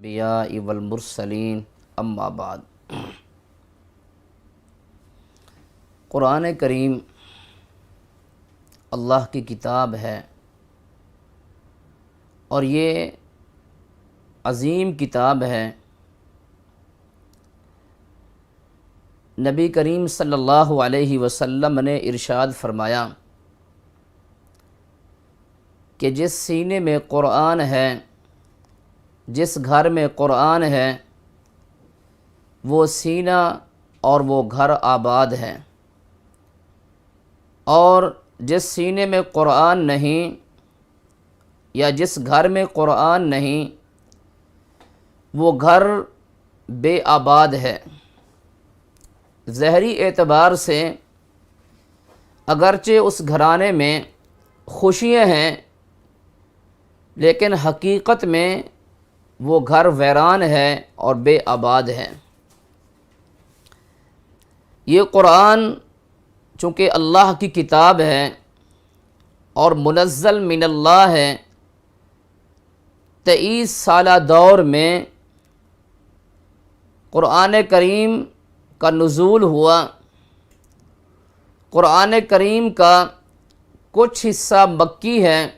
الانبیاء والمرسلین اما بعد۔ قرآن کریم اللہ کی کتاب ہے اور یہ عظیم کتاب ہے۔ نبی کریم صلی اللہ علیہ وسلم نے ارشاد فرمایا کہ جس سینے میں قرآن ہے، جس گھر میں قرآن ہے، وہ سینہ اور وہ گھر آباد ہے، اور جس سینے میں قرآن نہیں یا جس گھر میں قرآن نہیں، وہ گھر بے آباد ہے۔ ظاہری اعتبار سے اگرچہ اس گھرانے میں خوشیاں ہیں، لیکن حقیقت میں وہ گھر ویران ہے اور بے آباد ہے۔ یہ قرآن چونکہ اللہ کی کتاب ہے اور منزل من اللہ ہے، 23 سالہ دور میں قرآن کریم کا نزول ہوا۔ قرآن کریم کا کچھ حصہ مکی ہے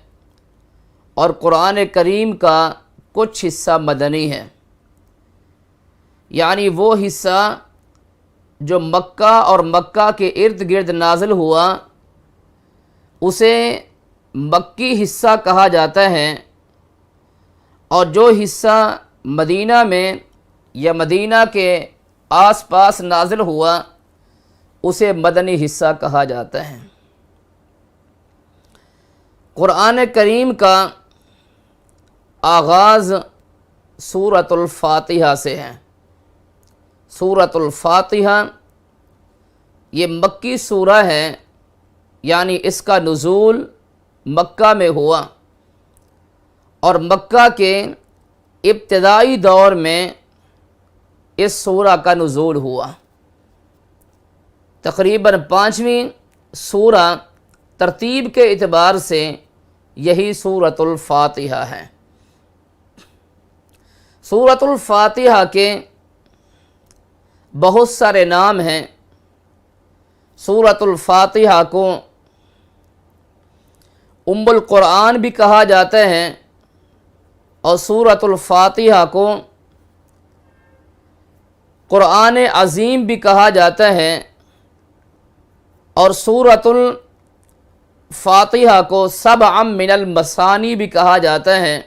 اور قرآن کریم کا کچھ حصہ مدنی ہے، یعنی وہ حصہ جو مکہ اور مکہ کے ارد گرد نازل ہوا اسے مکی حصہ کہا جاتا ہے، اور جو حصہ مدینہ میں یا مدینہ کے آس پاس نازل ہوا اسے مدنی حصہ کہا جاتا ہے۔ قرآن کریم کا آغاز سورۃ الفاتحہ سے ہے۔ سورۃ الفاتحہ یہ مکی سورہ ہے، یعنی اس کا نزول مکہ میں ہوا، اور مکہ کے ابتدائی دور میں اس سورہ کا نزول ہوا۔ تقریباً 5ویں سورہ ترتیب کے اعتبار سے یہی سورۃ الفاتحہ ہے۔ سورۃ الفاتحہ کے بہت سارے نام ہیں۔ سورۃ الفاتحہ کو ام القرآن بھی کہا جاتا ہے، اور سورۃ الفاتحہ کو قرآن عظیم بھی کہا جاتا ہے، اور سورۃ الفاتحہ کو سبع من المثانی بھی کہا جاتا ہے۔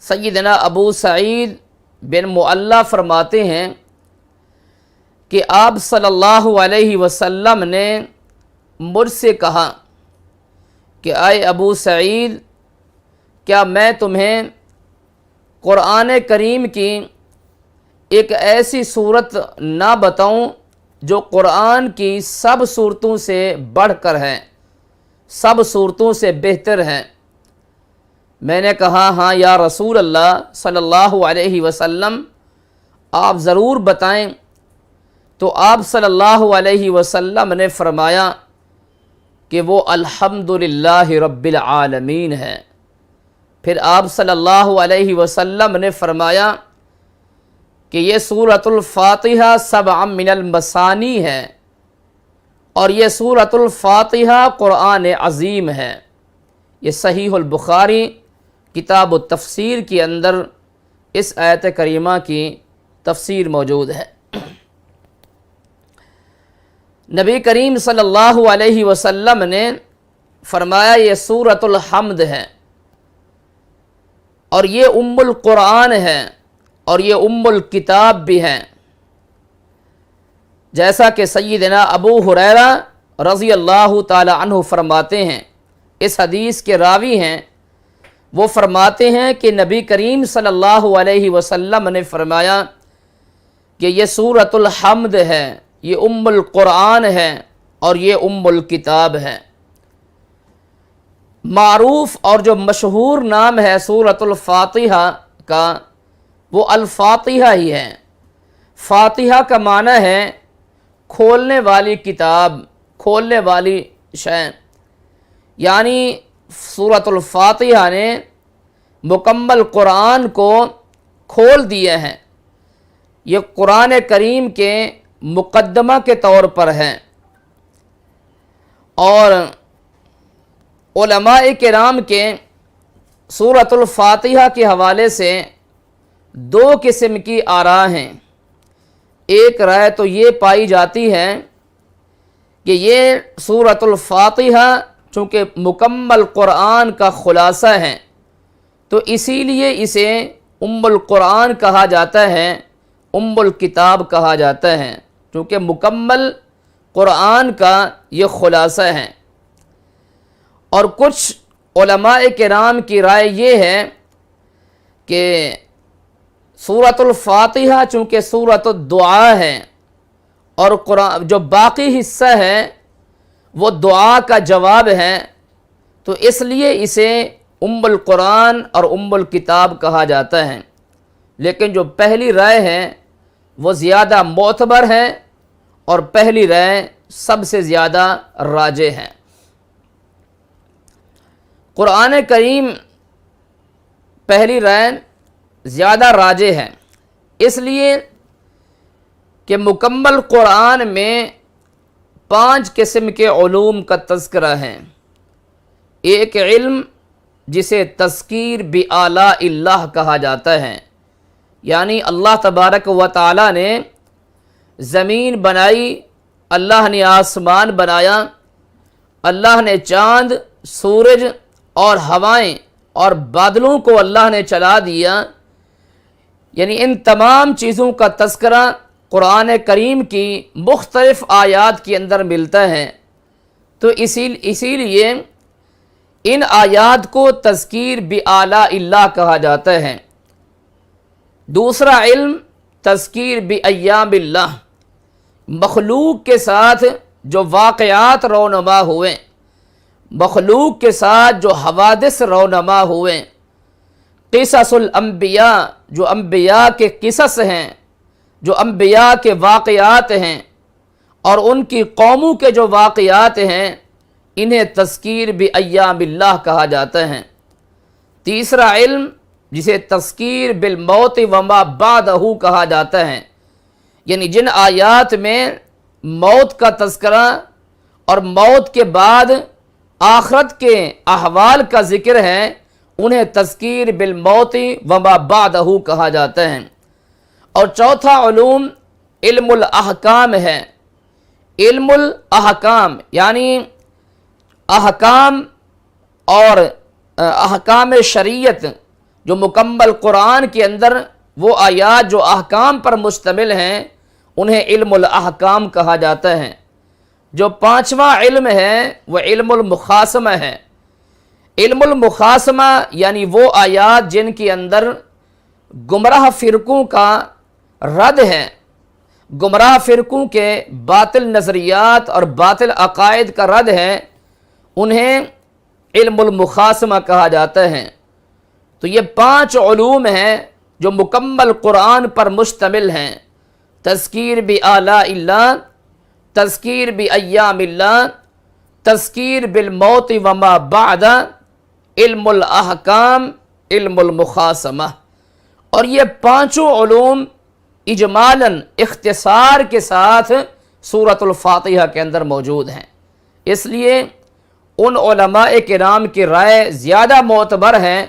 سیدنا ابو سعید بن معلی فرماتے ہیں کہ آپ صلی اللہ علیہ وسلم نے مجھ سے کہا کہ اے ابو سعید، کیا میں تمہیں قرآن کریم کی ایک ایسی صورت نہ بتاؤں جو قرآن کی سب صورتوں سے بڑھ کر ہے، سب صورتوں سے بہتر ہے؟ میں نے کہا ہاں یا رسول اللہ صلی اللہ علیہ وسلم، آپ ضرور بتائیں۔ تو آپ صلی اللہ علیہ وسلم نے فرمایا کہ وہ الحمدللہ رب العالمین ہے۔ پھر آپ صلی اللہ علیہ وسلم نے فرمایا کہ یہ سورۃ الفاتحہ سبع من المثانی ہے، اور یہ سورۃ الفاتحہ قرآن عظیم ہے۔ یہ صحیح البخاری کتاب التفسیر کے اندر اس آیت کریمہ کی تفسیر موجود ہے۔ نبی کریم صلی اللہ علیہ وسلم نے فرمایا یہ سورۃ الحمد ہے، اور یہ ام القرآن ہے، اور یہ ام الکتاب بھی ہے۔ جیسا کہ سیدنا ابو ہریرہ رضی اللہ تعالی عنہ فرماتے ہیں، اس حدیث کے راوی ہیں، وہ فرماتے ہیں کہ نبی کریم صلی اللہ علیہ وسلم نے فرمایا کہ یہ سورۃ الحمد ہے، یہ ام القرآن ہے، اور یہ ام الکتاب ہے۔ معروف اور جو مشہور نام ہے سورۃ الفاتحہ کا، وہ الفاتحہ ہی ہے۔ فاتحہ کا معنی ہے کھولنے والی کتاب، کھولنے والی شے، یعنی سورۃ الفاتحہ نے مکمل قرآن کو کھول دیے ہیں، یہ قرآن کریم کے مقدمہ کے طور پر ہیں۔ اور علماء کرام کے سورۃ الفاتحہ کے حوالے سے دو قسم کی آراء ہیں۔ ایک رائے تو یہ پائی جاتی ہے کہ یہ سورۃ الفاتحہ چونکہ مکمل قرآن کا خلاصہ ہے تو اسی لیے اسے ام القرآن کہا جاتا ہے، ام الکتاب کہا جاتا ہے، چونکہ مکمل قرآن کا یہ خلاصہ ہے۔ اور کچھ علماء کرام کی رائے یہ ہے کہ سورۃ الفاتحہ چونکہ سورۃ الدعا ہے اور قرآن جو باقی حصہ ہے وہ دعا کا جواب ہے، تو اس لیے اسے ام القرآن اور ام الکتاب کہا جاتا ہے۔ لیکن جو پہلی رائے ہے وہ زیادہ معتبر ہے اور پہلی رائے سب سے زیادہ راجح ہے۔ قرآن کریم پہلی رائے زیادہ راجح ہے، اس لیے کہ مکمل قرآن میں 5 قسم کے علوم کا تذکرہ ہے۔ ایک علم جسے تذکیر بآلاء اللہ کہا جاتا ہے، یعنی اللہ تبارک و تعالی نے زمین بنائی، اللہ نے آسمان بنایا، اللہ نے چاند، سورج اور ہوائیں اور بادلوں کو اللہ نے چلا دیا، یعنی ان تمام چیزوں کا تذکرہ قرآن کریم کی مختلف آیات کے اندر ملتا ہے۔ تو اسی لیے ان آیات کو تذکیر بآلاء اللہ کہا جاتا ہے۔ دوسرا علم تذکیر بایام اللہ، مخلوق کے ساتھ جو واقعات رونما ہوئے، مخلوق کے ساتھ جو حوادث رونما ہوئے، قصص الانبیاء جو انبیاء کے قصص ہیں، جو انبیاء کے واقعات ہیں اور ان کی قوموں کے جو واقعات ہیں، انہیں تذکیر بایام اللہ کہا جاتا ہے۔ تیسرا علم جسے تذکیر بالموت وما بعدہ کہا جاتا ہے، یعنی جن آیات میں موت کا تذکرہ اور موت کے بعد آخرت کے احوال کا ذکر ہے، انہیں تذکیر بالموت وما بعدہ کہا جاتا ہے۔ اور چوتھا علوم علم الاحکام ہے۔ علم الاحکام یعنی احکام اور احکام شریعت جو مکمل قرآن کے اندر وہ آیات جو احکام پر مشتمل ہیں انہیں علم الاحکام کہا جاتا ہے۔ جو پانچواں علم ہے وہ علم المخاصمہ ہے۔ علم المخاصمہ یعنی وہ آیات جن کے اندر گمراہ فرقوں کا رد ہے، گمراہ فرقوں کے باطل نظریات اور باطل عقائد کا رد ہے، انہیں علم المخاصمہ کہا جاتا ہے۔ تو یہ 5 علوم ہیں جو مکمل قرآن پر مشتمل ہیں: تذکیر بآلاء اللہ، تذکیر بایام اللہ، تذکیر بالموت وما بعد، علم الاحکام، علم المخاصمہ۔ اور یہ 5 علوم اجمالاً اختصار کے ساتھ سورۃ الفاتحہ کے اندر موجود ہیں۔ اس لیے ان علماء کرام کی رائے زیادہ معتبر ہے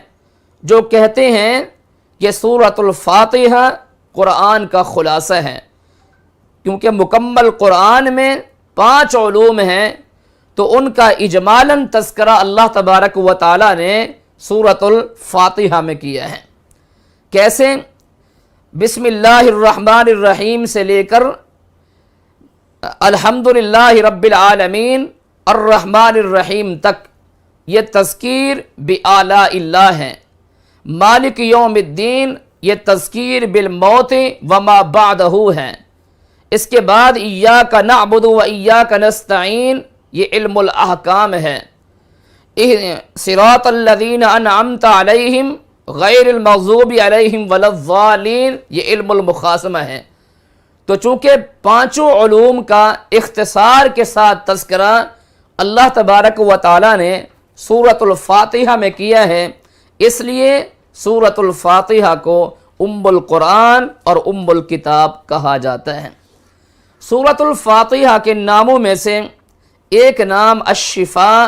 جو کہتے ہیں کہ سورۃ الفاتحہ قرآن کا خلاصہ ہے، کیونکہ مکمل قرآن میں 5 علوم ہیں تو ان کا اجمالاً تذکرہ اللہ تبارک و تعالی نے سورۃ الفاتحہ میں کیا ہے۔ کیسے؟ بسم اللہ الرحمن الرحیم سے لے کر الحمدللہ رب العالمین الرحمن الرحیم تک یہ تذکیر بآلاء اللہ ہے۔ مالک یوم الدین یہ تذکیر بالموت وما بعدہ ہے۔ اس کے بعد ایاک نعبد و ایاک نستعین یہ علم الاحکام ہے۔ صراط الذین انعمت علیہم غیر المغضوب علیہم ولا الضالین یہ علم المخاصمہ ہے۔ تو چونکہ 5 علوم کا اختصار کے ساتھ تذکرہ اللہ تبارک و تعالی نے سورۃ الفاتحہ میں کیا ہے، اس لیے سورۃ الفاتحہ کو ام القرآن اور ام الکتاب کہا جاتا ہے۔ سورۃ الفاتحہ کے ناموں میں سے ایک نام الشفاء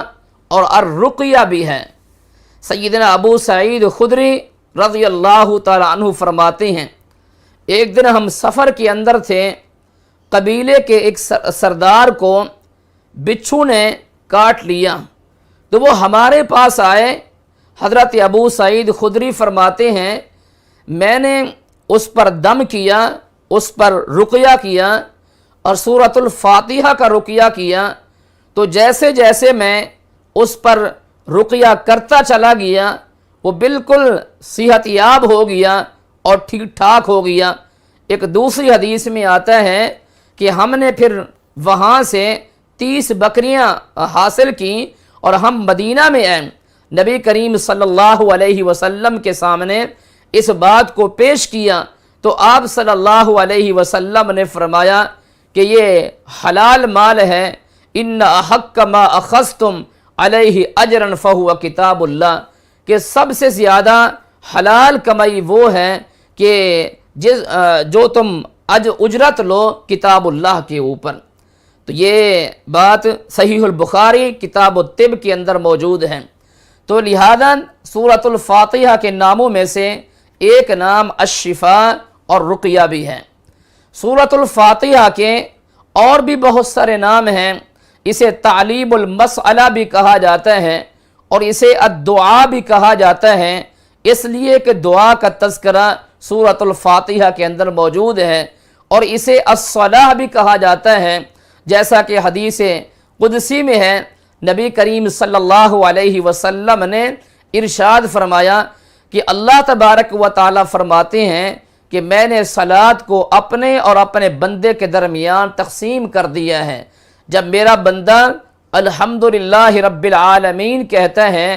اور الرقیہ بھی ہے۔ سیدنا ابو سعید خدری رضی اللہ تعالی عنہ فرماتے ہیں، ایک دن ہم سفر کے اندر تھے، قبیلے کے ایک سردار کو بچھو نے کاٹ لیا، تو وہ ہمارے پاس آئے۔ حضرت ابو سعید خدری فرماتے ہیں، میں نے اس پر دم کیا، اس پر رقیہ کیا اور سورۃ الفاتحہ کا رقیہ کیا، تو جیسے جیسے میں اس پر رقیہ کرتا چلا گیا وہ بالکل صحت یاب ہو گیا اور ٹھیک ٹھاک ہو گیا۔ ایک دوسری حدیث میں آتا ہے کہ ہم نے پھر وہاں سے 30 بکریاں حاصل کیں اور ہم مدینہ میں آئے، نبی کریم صلی اللہ علیہ وسلم کے سامنے اس بات کو پیش کیا تو آپ صلی اللہ علیہ وسلم نے فرمایا کہ یہ حلال مال ہے، ان احق ما اخذتم علیہ اجرا فہو کتاب اللہ، کہ سب سے زیادہ حلال کمائی وہ ہے کہ جو تم اجرت لو کتاب اللہ کے اوپر۔ تو یہ بات صحیح البخاری کتاب الطب کے اندر موجود ہے۔ تو لہذا سورۃ الفاتحہ کے ناموں میں سے ایک نام الشفاء اور رقیہ بھی ہے۔ سورۃ الفاتحہ کے اور بھی بہت سارے نام ہیں، اسے تعلیم المسئلہ بھی کہا جاتا ہے اور اسے الدعاء بھی کہا جاتا ہے، اس لیے کہ دعا کا تذکرہ سورۃ الفاتحہ کے اندر موجود ہے، اور اسے الصلاۃ بھی کہا جاتا ہے، جیسا کہ حدیث قدسی میں ہے، نبی کریم صلی اللہ علیہ وسلم نے ارشاد فرمایا کہ اللہ تبارک و تعالی فرماتے ہیں کہ میں نے صلاۃ کو اپنے اور اپنے بندے کے درمیان تقسیم کر دیا ہے۔ جب میرا بندہ الحمدللہ رب العالمین کہتا ہے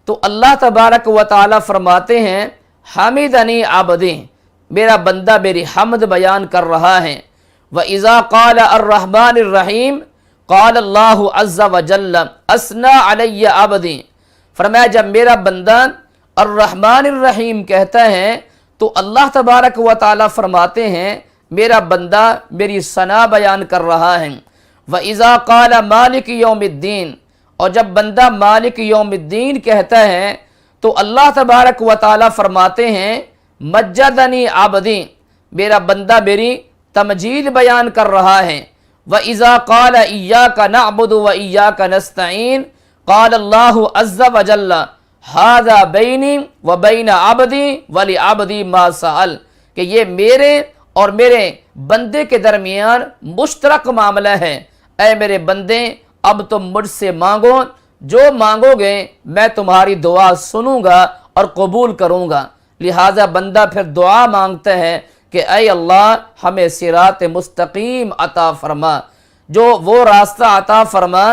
تو اللہ تبارک و تعالی فرماتے ہیں حمدنی عبدی، میرا بندہ میری حمد بیان کر رہا ہے۔ وَإِذَا قَالَ الرَّحْمَنِ الرَّحِيمِ قَالَ اللَّهُ عَزَّ وَجَلَّ أَثْنَى عَلَيَّ عَبْدِي، فرمایا جب میرا بندہ الرحمن الرحیم کہتا ہے تو اللہ تبارک و تعالی فرماتے ہیں میرا بندہ میری ثنا بیان کر رہا ہے۔ وَإِذَا قَالَ مَالِكِ يَوْمِ الدِّينِ، اور جب بندہ مالک یوم الدین کہتا ہے تو اللہ تبارک و تعالی فرماتے ہیں مجدنی عبدی، میرا بندہ میری تمجید بیان کر رہا ہے۔ وَإِذَا قَالَ إِيَّاكَ نَعْبُدُ وَإِيَّاكَ نَسْتَعِينُ قَالَ اللَّهُ عَزَّ وَجَلَّ هَذَا بَيْنِي وَبَيْنَ عَبْدِي وَلِعَبْدِي مَا سَأَلَ، کہ یہ میرے اور میرے بندے کے درمیان مشترک معاملہ ہے۔ اے میرے بندے اب تم مجھ سے مانگو، جو مانگو گے میں تمہاری دعا سنوں گا اور قبول کروں گا۔ لہٰذا بندہ پھر دعا مانگتا ہے کہ اے اللہ ہمیں صراط مستقیم عطا فرما، جو وہ راستہ عطا فرما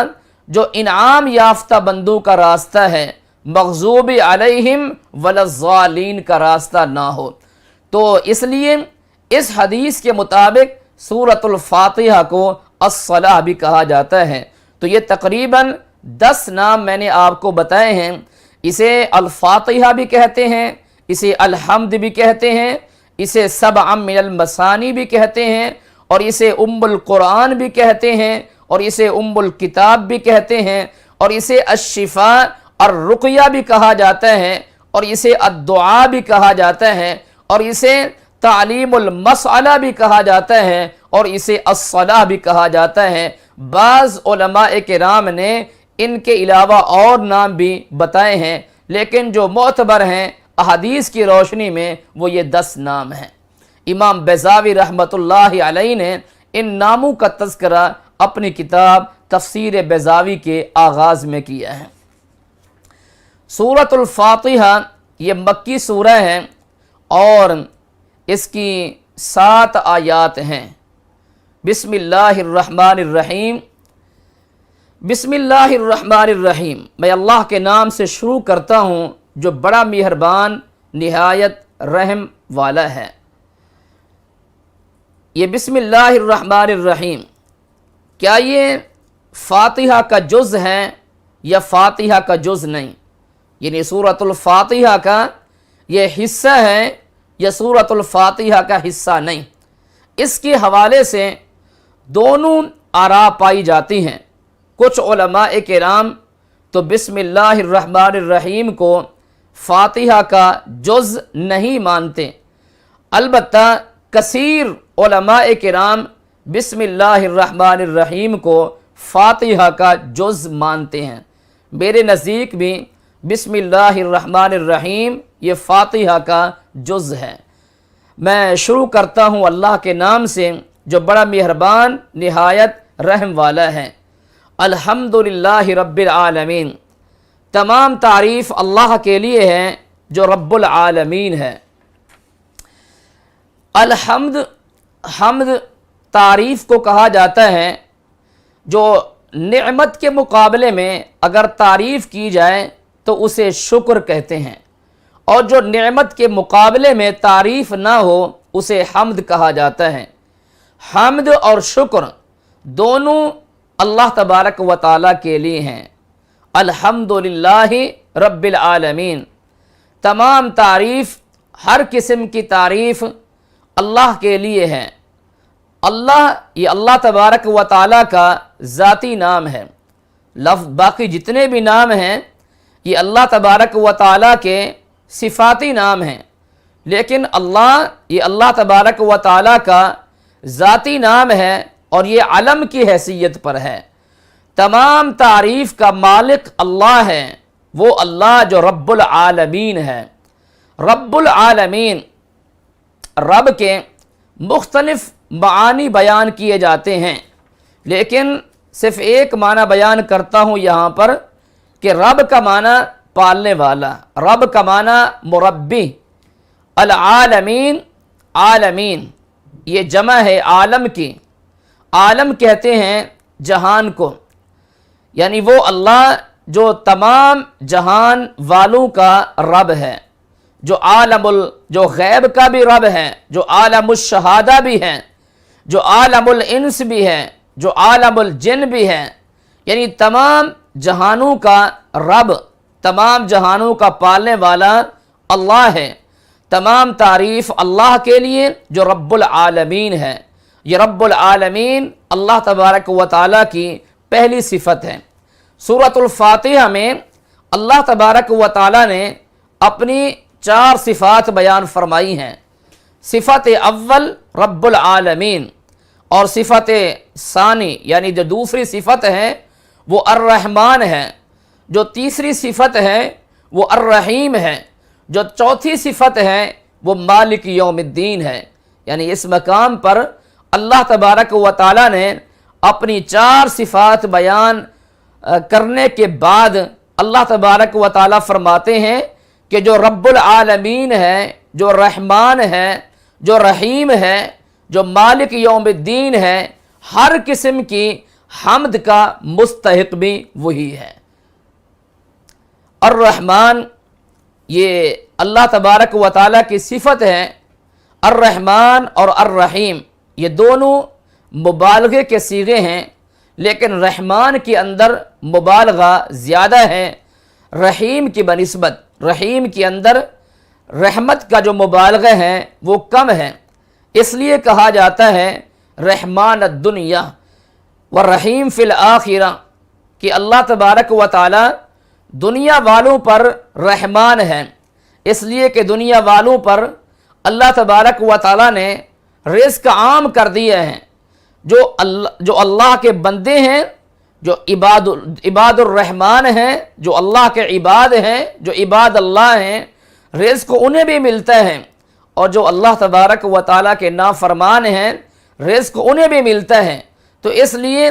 جو انعام یافتہ بندوں کا راستہ ہے، مغضوب علیہم ولا الضالین کا راستہ نہ ہو۔ تو اس لیے اس حدیث کے مطابق سورۃ الفاتحہ کو الصلاۃ بھی کہا جاتا ہے۔ تو یہ تقریباً 10 نام میں نے آپ کو بتائے ہیں۔ اسے الفاتحہ بھی کہتے ہیں، اسے الحمد بھی کہتے ہیں، اسے سبع من المثانی بھی کہتے ہیں، اور اسے ام القرآن بھی کہتے ہیں، اور اسے ام الکتاب بھی کہتے ہیں، اور اسے الشفاء اور رقیہ بھی کہا جاتا ہے، اور اسے الدعاء بھی کہا جاتا ہے، اور اسے تعلیم المسئلہ بھی کہا جاتا ہے، اور اسے الصلاۃ بھی کہا جاتا ہے۔ بعض علماء کرام نے ان کے علاوہ اور نام بھی بتائے ہیں، لیکن جو معتبر ہیں احادیث کی روشنی میں وہ یہ 10 نام ہیں۔ امام بیضاوی رحمۃ اللہ علیہ نے ان ناموں کا تذکرہ اپنی کتاب تفسیر بیضاوی کے آغاز میں کیا ہے۔ سورۃ الفاتحہ یہ مکی سورہ ہے اور اس کی 7 آیات ہیں۔ بسم اللہ الرحمن الرحیم، بسم اللہ الرحمن الرحیم، میں اللہ کے نام سے شروع کرتا ہوں جو بڑا مہربان نہایت رحم والا ہے۔ یہ بسم اللہ الرحمن الرحیم کیا یہ فاتحہ کا جز ہے یا فاتحہ کا جز نہیں؟ یعنی سورۃ الفاتحہ کا یہ حصہ ہے یہ سورۃ الفاتحہ کا حصہ نہیں۔ اس کے حوالے سے دونوں آراء پائی جاتی ہیں۔ کچھ علماء کرام تو بسم اللہ الرحمن الرحیم کو فاتحہ کا جز نہیں مانتے، البتہ کثیر علماء کرام بسم اللہ الرحمن الرحیم کو فاتحہ کا جز مانتے ہیں۔ میرے نزدیک بھی بسم اللہ الرحمن الرحیم یہ فاتحہ کا جز ہے۔ میں شروع کرتا ہوں اللہ کے نام سے جو بڑا مہربان نہایت رحم والا ہے۔ الحمدللہ رب العالمین، تمام تعریف اللہ کے لیے ہے جو رب العالمین ہے۔ حمد تعریف کو کہا جاتا ہے جو نعمت کے مقابلے میں اگر تعریف کی جائے تو اسے شکر کہتے ہیں، اور جو نعمت کے مقابلے میں تعریف نہ ہو اسے حمد کہا جاتا ہے۔ حمد اور شکر دونوں اللہ تبارک و تعالیٰ کے لیے ہیں۔ الحمدللہ رب العالمین، تمام تعریف، ہر قسم کی تعریف اللہ کے لیے ہے۔ اللہ، یہ اللہ تبارک و تعالیٰ کا ذاتی نام ہے۔ باقی جتنے بھی نام ہیں یہ اللہ تبارک و تعالیٰ کے صفاتی نام ہیں، لیکن یہ اللہ تبارک و تعالیٰ کا ذاتی نام ہے اور یہ علم کی حیثیت پر ہے۔ تمام تعریف کا مالک اللہ ہے، وہ اللہ جو رب العالمین ہے۔ رب العالمین، رب کے مختلف معانی بیان کیے جاتے ہیں، لیکن صرف ایک معنی بیان کرتا ہوں یہاں پر کہ رب کا معنی پالنے والا، رب کا معنی مربی، العالمین، عالمین یہ جمع ہے عالم کی۔ عالم کہتے ہیں جہان کو، یعنی وہ اللہ جو تمام جہان والوں کا رب ہے، جو غیب کا بھی رب ہے، جو عالم الشہادہ بھی ہے، جو عالم الانس بھی ہے، جو عالم الجن بھی ہے، یعنی تمام جہانوں کا رب، تمام جہانوں کا پالنے والا اللہ ہے۔ تمام تعریف اللہ کے لیے جو رب العالمین ہے۔ یہ رب العالمین اللہ تبارک و تعالیٰ کی پہلی صفت ہے۔ سورۃ الفاتحہ میں اللہ تبارک و تعالیٰ نے اپنی 4 صفات بیان فرمائی ہیں۔ صفت اول رب العالمین، اور صفت ثانی یعنی جو دوسری صفت ہے وہ الرحمن ہے، جو تیسری صفت ہے وہ الرحیم ہے، جو چوتھی صفت ہے وہ مالک یوم الدین ہے۔ یعنی اس مقام پر اللہ تبارک و تعالیٰ نے اپنی 4 صفات بیان کرنے کے بعد اللہ تبارک و تعالیٰ فرماتے ہیں کہ جو رب العالمین ہے، جو رحمان ہے، جو رحیم ہے، جو مالک یوم الدین ہے، ہر قسم کی حمد کا مستحق بھی وہی ہے۔ الرحمن یہ اللہ تبارک و تعالیٰ کی صفت ہے۔ الرحمن اور الرحیم یہ دونوں مبالغے کے صیغے ہیں، لیکن رحمان کے اندر مبالغہ زیادہ ہے رحیم کی بنسبت۔ رحیم کے اندر رحمت کا جو مبالغہ ہے وہ کم ہے، اس لیے کہا جاتا ہے رحمان الدنیا والرحیم فی الآخرہ، کہ اللہ تبارک و تعالی دنیا والوں پر رحمان ہے، اس لیے کہ دنیا والوں پر اللہ تبارک و تعالی نے رزق عام کر دیے ہیں۔ جو اللہ کے بندے ہیں، جو عباد الرحمن ہیں، جو اللہ کے عباد ہیں، جو عباد اللہ ہیں، رزق انہیں بھی ملتا ہے، اور جو اللہ تبارک و تعالیٰ کے نافرمان ہیں رزق انہیں بھی ملتا ہے۔ تو اس لیے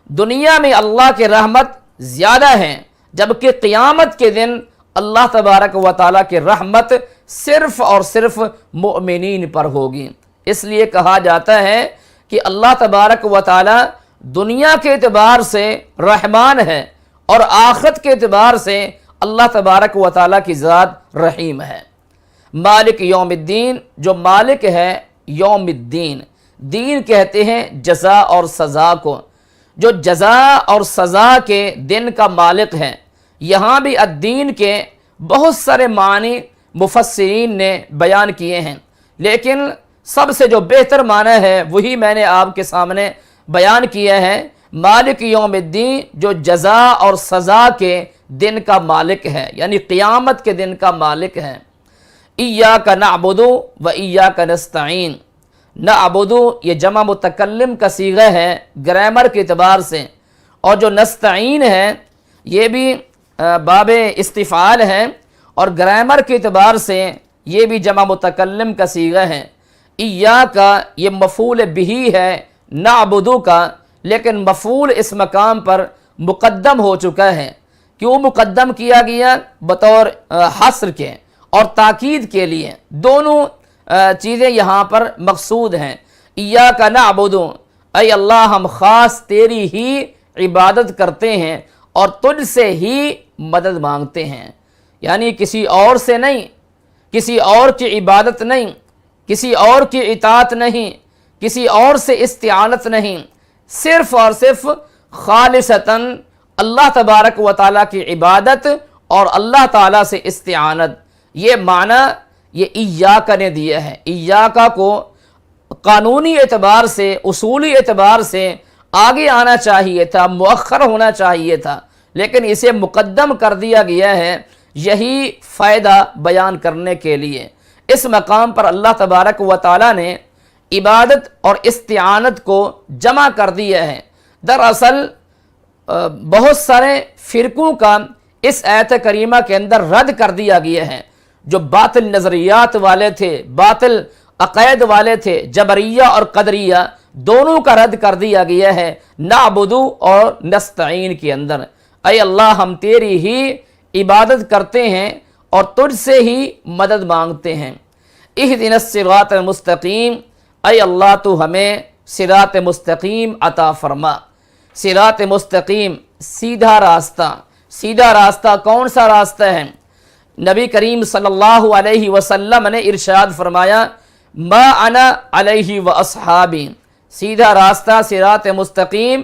دنیا میں اللہ کی رحمت زیادہ ہے، جبکہ قیامت کے دن اللہ تبارک و تعالیٰ کی رحمت صرف اور صرف مؤمنین پر ہوگی۔ اس لیے کہا جاتا ہے کہ اللہ تبارک و تعالیٰ دنیا کے اعتبار سے رحمان ہے، اور آخرت کے اعتبار سے اللہ تبارک و تعالیٰ کی ذات رحیم ہے۔ مالک یوم الدین، جو مالک ہے یوم الدین، دین کہتے ہیں جزا اور سزا کو، جو جزا اور سزا کے دن کا مالک ہے۔ یہاں بھی الدین کے بہت سارے معنی مفسرین نے بیان کیے ہیں۔ لیکن سب سے جو بہتر معنی ہے وہی میں نے آپ کے سامنے بیان کیا ہے۔ مالک یوم الدین، جو جزا اور سزا کے دن کا مالک ہے، یعنی قیامت کے دن کا مالک ہے۔ ایاک نعبد و ایاک نستعین، نعبد یہ جمع متکلم کا صیغہ ہے گرامر کے اعتبار سے، اور جو نستعین ہے یہ بھی باب استفعال ہے اور گرامر کے اعتبار سے یہ بھی جمع متکلم کا صیغہ ہے۔ ایاک یہ مفعول بہی ہے نعبدو کا، لیکن مفعول اس مقام پر مقدم ہو چکا ہے۔ کیوں مقدم کیا گیا؟ بطور حصر کے اور تاکید کے لیے، دونوں چیزیں یہاں پر مقصود ہیں۔ ایاک نعبد، اے اللہ ہم خاص تیری ہی عبادت کرتے ہیں اور تجھ سے ہی مدد مانگتے ہیں، یعنی کسی اور سے نہیں، کسی اور کی عبادت نہیں، کسی اور کی اطاعت نہیں، کسی اور سے استعانت نہیں، صرف اور صرف خالصتاً اللہ تبارک و تعالیٰ کی عبادت اور اللہ تعالیٰ سے استعانت۔ یہ معنی یہ ایاک نے دیا ہے۔ ایاک کو قانونی اعتبار سے، اصولی اعتبار سے آگے آنا چاہیے تھا، مؤخر ہونا چاہیے تھا، لیکن اسے مقدم کر دیا گیا ہے یہی فائدہ بیان کرنے کے لیے۔ اس مقام پر اللہ تبارک و تعالیٰ نے عبادت اور استعانت کو جمع کر دیا ہے۔ دراصل بہت سارے فرقوں کا اس آیت کریمہ کے اندر رد کر دیا گیا ہے، جو باطل نظریات والے تھے، باطل عقائد والے تھے، جبریہ اور قدریہ، دونوں کا رد کر دیا گیا ہے نعبدو اور نستعین کے اندر۔ اے اللہ ہم تیری ہی عبادت کرتے ہیں اور تجھ سے ہی مدد مانگتے ہیں۔ اہدنا الصراط المستقیم، اے اللہ تو ہمیں صراط مستقیم عطا فرما۔ صراط مستقیم سیدھا راستہ، سیدھا راستہ کون سا راستہ ہے؟ نبی کریم صلی اللہ علیہ وسلم نے ارشاد فرمایا ما انا علیہ و اصحابی، سیدھا راستہ صراط مستقیم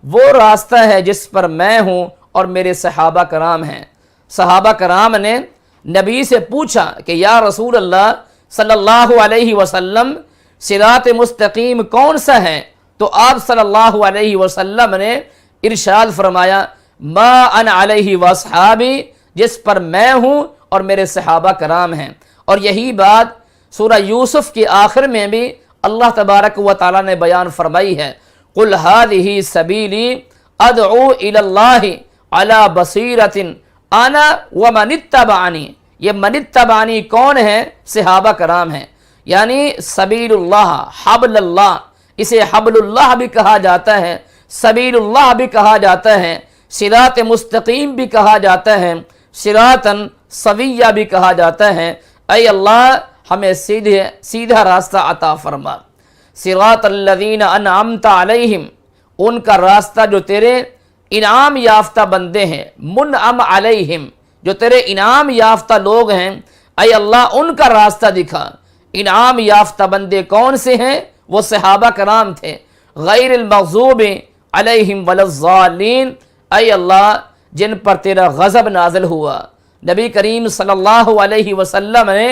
وہ راستہ ہے جس پر میں ہوں اور میرے صحابہ کرام ہیں۔ صحابہ کرام نے نبی سے پوچھا کہ یا رسول اللہ صلی اللہ علیہ وسلم صراط مستقیم کون سا ہے؟ تو آپ صلی اللہ علیہ وسلم نے ارشاد فرمایا ما انا علیہ و اصحابی، جس پر میں ہوں اور میرے صحابہ کرام ہیں۔ اور یہی بات سورہ یوسف کے آخر میں بھی اللہ تبارک و تعالیٰ نے بیان فرمائی ہے، قل ھذہ سبیلی ادعو الی اللہ علی بصیرۃ انا ومن اتبعنی۔ یہ من اتبعنی کون ہے؟ صحابہ کرام ہیں، یعنی سبیل اللہ، حبل اللہ، اسے حبل اللہ بھی کہا جاتا ہے، سبیل اللہ بھی کہا جاتا ہے، صراط مستقیم بھی کہا جاتا ہے، صراطاً سویہ بھی کہا جاتا ہے۔ اے اللہ ہمیں سیدھا راستہ عطا فرما۔ صراط الذین انعمت علیہم، ان کا راستہ جو تیرے انعام یافتہ بندے ہیں، منعم علیہم جو تیرے انعام یافتہ لوگ ہیں، اے اللہ ان کا راستہ دکھا۔ انعام یافتہ بندے کون سے ہیں؟ وہ صحابہ کرام تھے۔ غیر المغضوب علیہم ولا الضالین، اے اللہ جن پر تیرا غضب نازل ہوا۔ نبی کریم صلی اللہ علیہ وسلم نے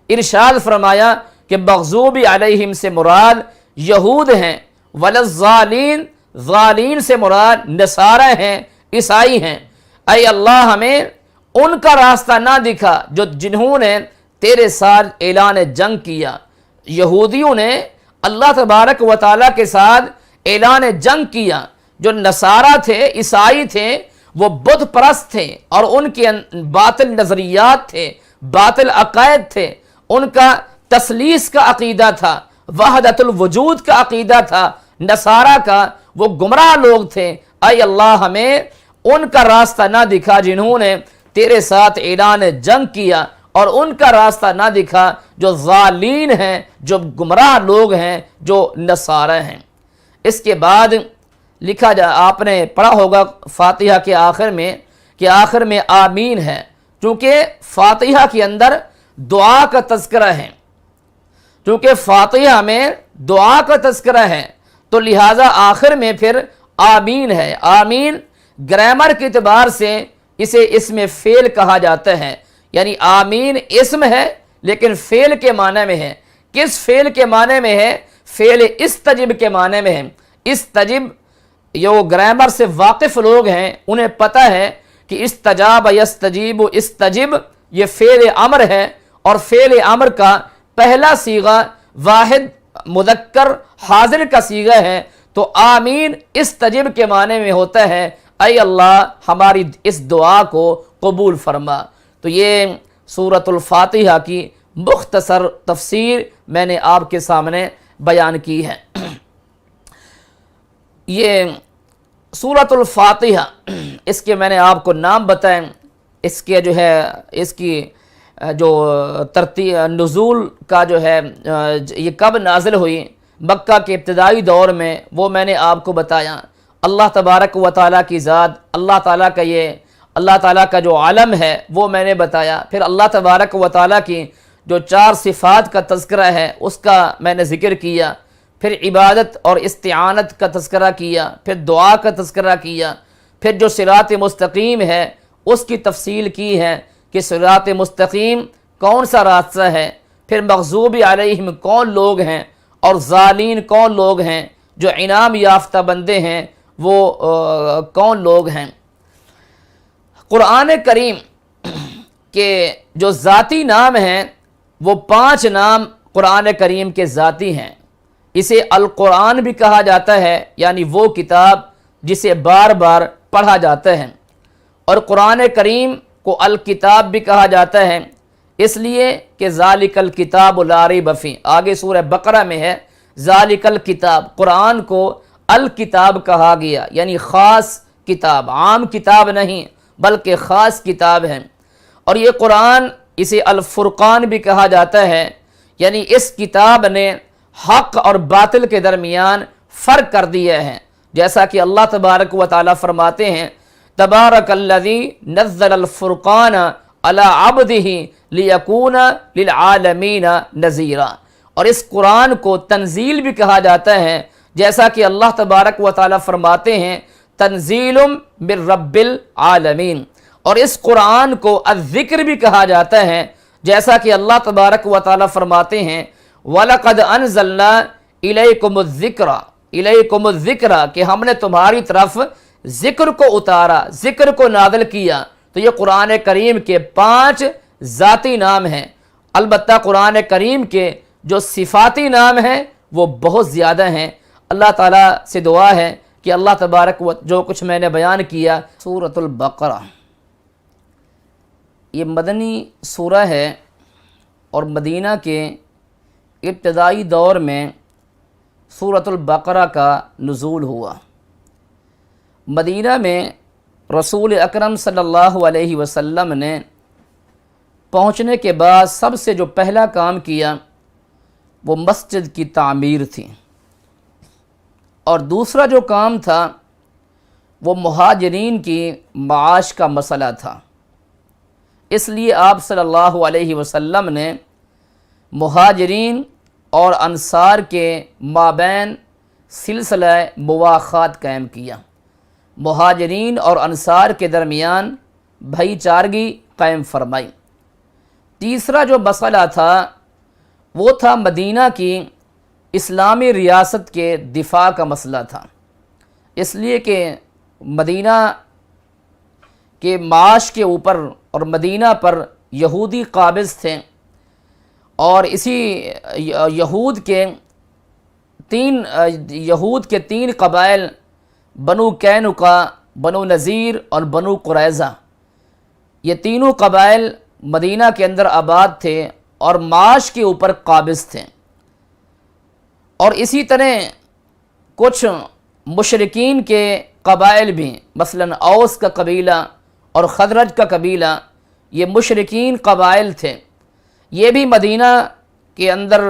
ارشاد فرمایا کہ مغضوب علیہم سے مراد یہود ہیں، ولا الضالین، ضالین سے مراد نصارہ ہیں، عیسائی ہیں۔ اے اللہ ہمیں ان کا راستہ نہ دکھا جو جنہوں نے تیرے ساتھ اعلان جنگ کیا۔ یہودیوں نے اللہ تبارک و تعالیٰ کے ساتھ اعلان جنگ کیا۔ جو نصارہ تھے، عیسائی تھے، وہ بت پرست تھے اور ان کے باطل نظریات تھے، باطل عقائد تھے، ان کا تثلیث کا عقیدہ تھا، وحدت الوجود کا عقیدہ تھا نصارہ کا، وہ گمراہ لوگ تھے۔ اے اللہ ہمیں ان کا راستہ نہ دکھا جنہوں نے تیرے ساتھ اعلان جنگ کیا، اور ان کا راستہ نہ دکھا جو ضالین ہیں، جو گمراہ لوگ ہیں، جو نصارہ ہیں۔ اس کے بعد لکھا آپ نے پڑھا ہوگا فاتحہ کے آخر میں کہ آخر میں آمین ہے، چونکہ فاتحہ کے اندر دعا کا تذکرہ ہے، چونکہ فاتحہ میں دعا کا تذکرہ ہے تو لہٰذا آخر میں پھر آمین ہے۔ آمین گرامر کے اعتبار سے اسے اسم فعل کہا جاتا ہے، یعنی آمین اسم ہے لیکن فعل کے معنی میں ہے کس فعل کے معنی میں ہے؟ فعل استجب کے معنی میں ہے۔ استجب، جو گرامر سے واقف لوگ ہیں انہیں پتہ ہے کہ استجاب یستجیب استجب یہ فعل امر ہے، اور فعل امر کا پہلا صیغہ واحد مذکر حاضر کا صیغہ ہے، تو آمین استجب کے معنی میں ہوتا ہے اے اللہ ہماری اس دعا کو قبول فرما۔ تو یہ سورۃ الفاتحہ کی مختصر تفسیر میں نے آپ کے سامنے بیان کی ہے۔ یہ سورۃ الفاتحہ، اس کے میں نے آپ کو نام بتائیں، اس کے جو ہے اس کی جو ترتیب نزول کا جو ہے یہ کب نازل ہوئی، مکہ کے ابتدائی دور میں، وہ میں نے آپ کو بتایا۔ اللہ تبارک و تعالیٰ کی ذات، اللہ تعالیٰ کا جو عالم ہے وہ میں نے بتایا۔ پھر اللہ تبارک و تعالیٰ کی جو 4 صفات کا تذکرہ ہے اس کا میں نے ذکر کیا، پھر عبادت اور استعانت کا تذکرہ کیا، پھر دعا کا تذکرہ کیا، پھر جو صراط مستقیم ہے اس کی تفصیل کی ہے کہ صراط مستقیم کون سا راستہ ہے، پھر مغضوب علیہم کون لوگ ہیں اور ضالین کون لوگ ہیں، جو انعام یافتہ بندے ہیں وہ کون لوگ ہیں۔ قرآن کریم کے جو ذاتی نام ہیں وہ 5 نام قرآن کریم کے ذاتی ہیں۔ اسے القرآن بھی کہا جاتا ہے، یعنی وہ کتاب جسے بار بار پڑھا جاتا ہے، اور قرآن کریم کو الکتاب بھی کہا جاتا ہے، اس لیے کہ ذالک الکتاب لا ریب فیہ، آگے سورہ بقرہ میں ہے ذالک الکتاب، قرآن کو الکتاب کہا گیا، یعنی خاص کتاب، عام کتاب نہیں بلکہ خاص کتاب ہے۔ اور یہ قرآن اسے الفرقان بھی کہا جاتا ہے، یعنی اس کتاب نے حق اور باطل کے درمیان فرق کر دیا ہے، جیسا کہ اللہ تبارک و تعالیٰ فرماتے ہیں تبارک الذی نزل الفرقان علی عبدہ لیکون للعالمین نذیرا، اور اس قرآن کو تنزیل بھی کہا جاتا ہے، جیسا کہ اللہ تبارک و تعالیٰ فرماتے ہیں تنزیل من رب العالمین، اور اس قرآن کو الذکر بھی کہا جاتا ہے، جیسا کہ اللہ تبارک و تعالیٰ فرماتے ہیں وَلَقَدْ أَنزَلْنَا إِلَيْكُمُ الذِّكْرَ کہ ہم نے تمہاری طرف ذکر کو اتارا، ذکر کو نازل کیا۔ تو یہ قرآن کریم کے 5 ذاتی نام ہیں۔ البتہ قرآن کریم کے جو صفاتی نام ہیں وہ بہت زیادہ ہیں۔ اللہ تعالیٰ سے دعا ہے کہ اللہ تبارک و جو کچھ میں نے بیان کیا۔ سورۃ البقرہ یہ مدنی سورہ ہے، اور مدینہ کے ابتدائی دور میں سورۃ البقرہ کا نزول ہوا۔ مدینہ میں رسول اکرم صلی اللہ علیہ وسلم نے پہنچنے کے بعد سب سے جو پہلا کام کیا وہ مسجد کی تعمیر تھی، اور دوسرا جو کام تھا وہ مہاجرین کی معاش کا مسئلہ تھا۔ اس لیے آپ صلی اللہ علیہ وسلم نے مہاجرین اور انصار کے مابین سلسلہ مواخات قائم کیا، مہاجرین اور انصار کے درمیان بھائی چارگی قائم فرمائی۔ تیسرا جو مسئلہ تھا وہ تھا مدینہ کی اسلامی ریاست کے دفاع کا مسئلہ تھا، اس لیے کہ مدینہ کے معاش کے اوپر اور مدینہ پر یہودی قابض تھے، اور اسی یہود کے 3 قبائل بنو قینقاع، بنو نذیر اور بنو قریظہ، یہ تینوں قبائل مدینہ کے اندر آباد تھے اور معاش کے اوپر قابض تھے۔ اور اسی طرح کچھ مشرکین کے قبائل بھی، مثلا اوس کا قبیلہ اور خزرج کا قبیلہ، یہ مشرکین قبائل تھے، یہ بھی مدینہ کے اندر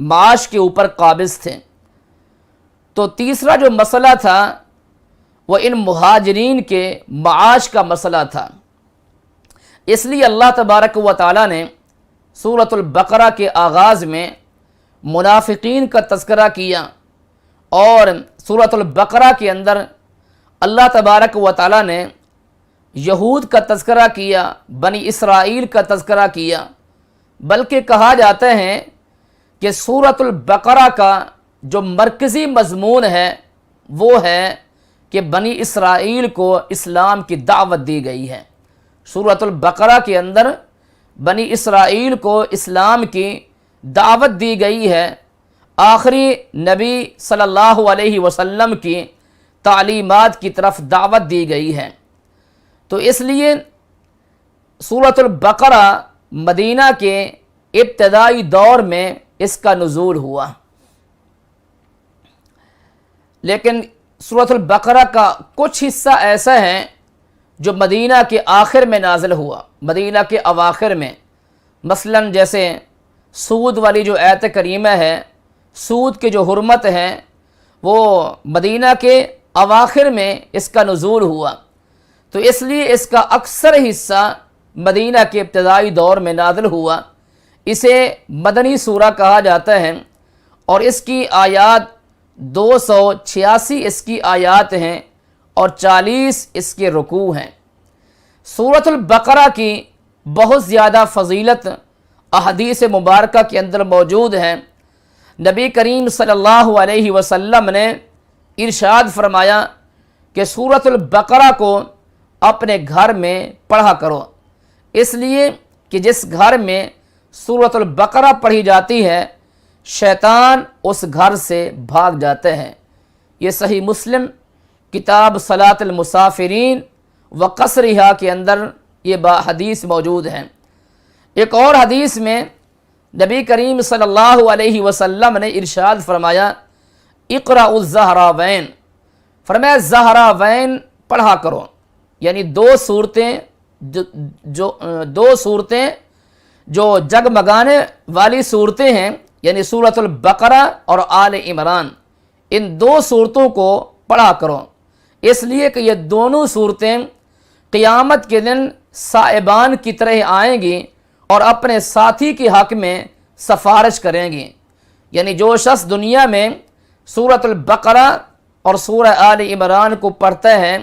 معاش کے اوپر قابض تھے۔ تو تیسرا جو مسئلہ تھا وہ ان مہاجرین کے معاش کا مسئلہ تھا۔ اس لیے اللہ تبارک و تعالیٰ نے سورۃ البقرہ کے آغاز میں منافقین کا تذکرہ کیا، اور سورۃ البقرہ کے اندر اللہ تبارک و تعالیٰ نے یہود کا تذکرہ کیا، بنی اسرائیل کا تذکرہ کیا، بلکہ کہا جاتا ہے کہ سورۃ البقرہ کا جو مرکزی مضمون ہے وہ ہے کہ بنی اسرائیل کو اسلام کی دعوت دی گئی ہے۔ سورۃ البقرہ کے اندر بنی اسرائیل کو اسلام کی دعوت دی گئی ہے، آخری نبی صلی اللہ علیہ وسلم کی تعلیمات کی طرف دعوت دی گئی ہے۔ تو اس لیے سورۃ البقرہ مدینہ کے ابتدائی دور میں اس کا نزول ہوا، لیکن سورۃ البقرہ کا کچھ حصہ ایسا ہے جو مدینہ کے آخر میں نازل ہوا، مدینہ کے اواخر میں، مثلا جیسے سود والی جو آیت کریمہ ہے، سود کے جو حرمت ہیں وہ مدینہ کے اواخر میں اس کا نزول ہوا، تو اس لیے اس کا اکثر حصہ مدینہ کے ابتدائی دور میں نازل ہوا۔ اسے مدنی سورہ کہا جاتا ہے اور اس کی آیات 286 اس کی آیات ہیں اور 40 اس کے رکوع ہیں۔ سورۃ البقرہ کی بہت زیادہ فضیلت احادیث مبارکہ کے اندر موجود ہے۔ نبی کریم صلی اللہ علیہ وسلم نے ارشاد فرمایا کہ سورۃ البقرہ کو اپنے گھر میں پڑھا کرو، اس لیے کہ جس گھر میں سورۃ البقرہ پڑھی جاتی ہے شیطان اس گھر سے بھاگ جاتے ہیں۔ یہ صحیح مسلم کتاب صلاۃ المسافرین و قصرہا کے اندر یہ حدیث موجود ہے۔ ایک اور حدیث میں نبی کریم صلی اللہ علیہ وسلم نے ارشاد فرمایا اقرأوا الزہراوین، فرمایا زہراوین پڑھا کرو، یعنی دو صورتیں جو جگمگانے والی صورتیں ہیں، یعنی سورۃ البقرہ اور آل عمران، ان دو صورتوں کو پڑھا کرو، اس لیے کہ یہ دونوں صورتیں قیامت کے دن سائبان کی طرح آئیں گی اور اپنے ساتھی کے حق میں سفارش کریں گی۔ یعنی جو شخص دنیا میں سورۃ البقرہ اور سورہ آل عمران کو پڑھتا ہے،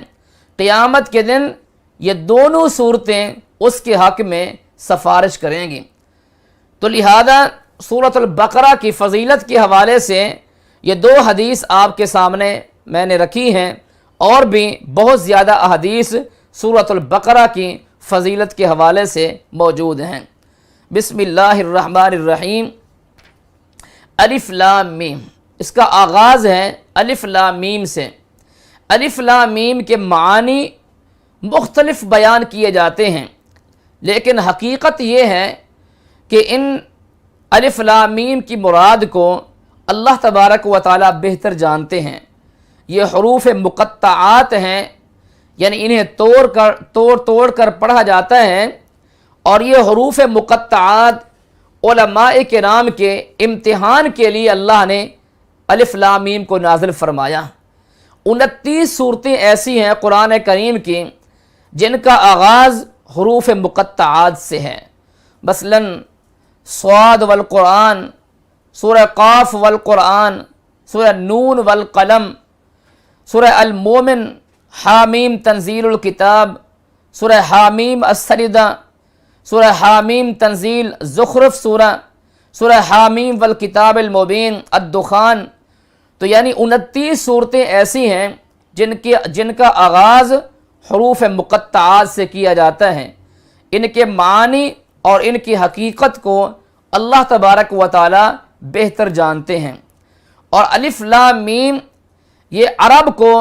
قیامت کے دن یہ دونوں صورتیں اس کے حق میں سفارش کریں گی۔ تو لہذا سورۃ البقرہ کی فضیلت کے حوالے سے یہ دو حدیث آپ کے سامنے میں نے رکھی ہیں، اور بھی بہت زیادہ احادیث سورۃ البقرہ کی فضیلت کے حوالے سے موجود ہیں۔ بسم اللہ الرحمن الرحیم۔ الف لام میم، اس کا آغاز ہے الف لام میم سے۔ الف لام میم کے معانی مختلف بیان کیے جاتے ہیں، لیکن حقیقت یہ ہے کہ ان الف لام میم کی مراد کو اللہ تبارک و تعالی بہتر جانتے ہیں۔ یہ حروف مقطعات ہیں، یعنی انہیں توڑ کر پڑھا جاتا ہے، اور یہ حروف مقطعات علماء کرام کے امتحان کے لیے اللہ نے الف لام میم کو نازل فرمایا۔ 29 صورتیں ایسی ہیں قرآن کریم کی جن کا آغاز حروف مقطعات سے ہے، مثلا صاد والقرآن، سورہ قاف والقرآن، سورہ نون والقلم، سورہ المومن، حامیم تنزیل الکتاب، سورہ حامیم السجدہ، سورہ حامیم تنزیل زخرف سورہ حامیم والکتاب المبین الدخان۔ تو یعنی 29 صورتیں ایسی ہیں جن کا آغاز حروف مقطعات سے کیا جاتا ہے۔ ان کے معنی اور ان کی حقیقت کو اللہ تبارک و تعالی بہتر جانتے ہیں۔ اور الف لام میم یہ عرب کو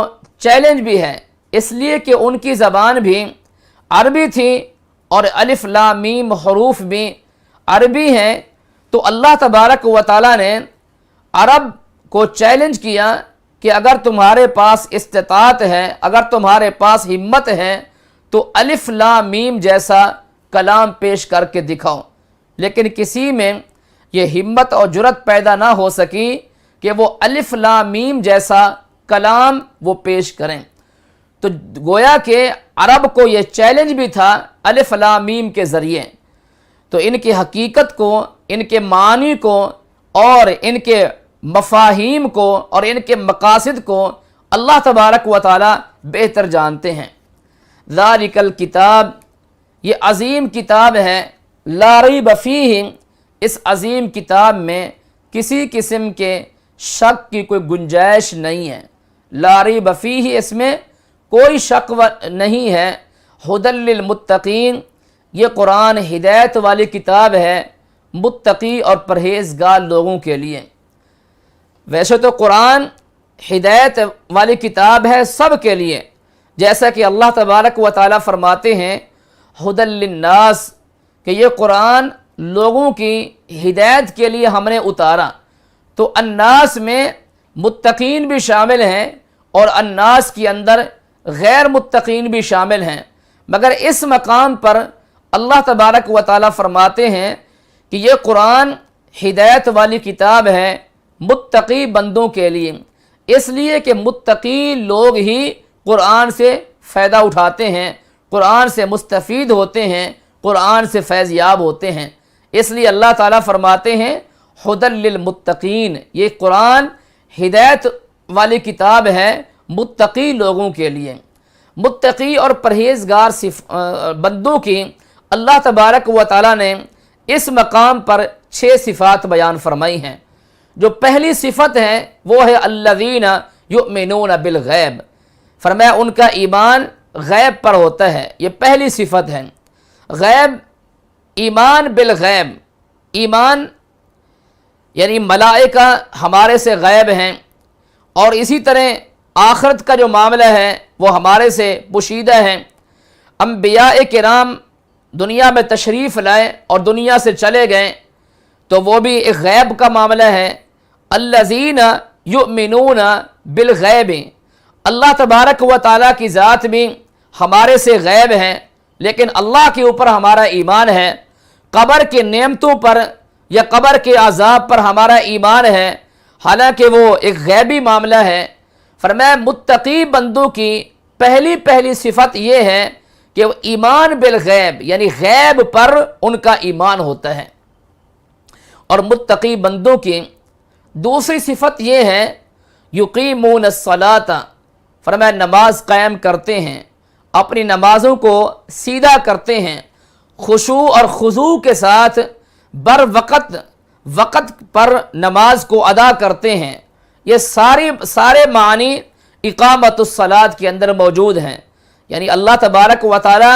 چیلنج بھی ہے، اس لیے کہ ان کی زبان بھی عربی تھی اور الف لام میم حروف بھی عربی ہیں، تو اللہ تبارک و تعالی نے عرب کو چیلنج کیا کہ اگر تمہارے پاس استطاعت ہے، اگر تمہارے پاس ہمت ہے تو الف لام میم جیسا کلام پیش کر کے دکھاؤ، لیکن کسی میں یہ ہمت اور جرت پیدا نہ ہو سکی کہ وہ الف لام میم جیسا کلام وہ پیش کریں۔ تو گویا کہ عرب کو یہ چیلنج بھی تھا الف لام میم کے ذریعے۔ تو ان کی حقیقت کو، ان کے معنی کو اور ان کے مفاہیم کو اور ان کے مقاصد کو اللہ تبارک و تعالی بہتر جانتے ہیں۔ ذالک الکتاب، یہ عظیم کتاب ہے، لا ریب فیہ، اس عظیم کتاب میں کسی قسم کے شک کی کوئی گنجائش نہیں ہے، لا ریب فیہ، اس میں کوئی شک نہیں ہے۔ ھدی للمتقین، یہ قرآن ہدایت والی کتاب ہے متقی اور پرہیزگار لوگوں کے لیے۔ ویسے تو قرآن ہدایت والی کتاب ہے سب کے لیے، جیسا کہ اللہ تبارک و تعالیٰ فرماتے ہیں ھدی للناس، کہ یہ قرآن لوگوں کی ہدایت کے لیے ہم نے اتارا۔ تو الناس میں متقین بھی شامل ہیں اور الناس کے اندر غیر متقین بھی شامل ہیں، مگر اس مقام پر اللہ تبارک و تعالیٰ فرماتے ہیں کہ یہ قرآن ہدایت والی کتاب ہے متقی بندوں کے لیے، اس لیے کہ متقی لوگ ہی قرآن سے فائدہ اٹھاتے ہیں، قرآن سے مستفید ہوتے ہیں، قرآن سے فیض یاب ہوتے ہیں۔ اس لیے اللہ تعالیٰ فرماتے ہیں ھدی للمتقین، یہ قرآن ہدایت والی کتاب ہے متقی لوگوں کے لیے۔ متقی اور پرہیزگار بندوں کی اللہ تبارک و تعالیٰ نے اس مقام پر 6 صفات بیان فرمائی ہیں۔ جو پہلی صفت ہے وہ ہے الذین یؤمنون بالغیب، فرمایا ان کا ایمان غیب پر ہوتا ہے، یہ پہلی صفت ہے۔ غیب، ایمان بالغیب، ایمان یعنی ملائکہ ہمارے سے غیب ہیں، اور اسی طرح آخرت کا جو معاملہ ہے وہ ہمارے سے پوشیدہ ہے۔ انبیاء کرام دنیا میں تشریف لائے اور دنیا سے چلے گئے تو وہ بھی ایک غیب کا معاملہ ہے۔ الذین یؤمنون بالغیب، اللہ تبارک و تعالیٰ کی ذات بھی ہمارے سے غیب ہے، لیکن اللہ کے اوپر ہمارا ایمان ہے۔ قبر کے نعمتوں پر یا قبر کے عذاب پر ہمارا ایمان ہے، حالانکہ وہ ایک غیبی معاملہ ہے۔ فرمایا متقی بندوں کی پہلی صفت یہ ہے کہ وہ ایمان بالغیب، یعنی غیب پر ان کا ایمان ہوتا ہے۔ اور متقی بندوں کی دوسری صفت یہ ہے یقیمون الصلاۃ، فرمایا نماز قائم کرتے ہیں، اپنی نمازوں کو سیدھا کرتے ہیں، خشوع اور خضوع کے ساتھ وقت پر نماز کو ادا کرتے ہیں۔ یہ سارے معنی اقامت الصلاۃ کے اندر موجود ہیں۔ یعنی اللہ تبارک و تعالی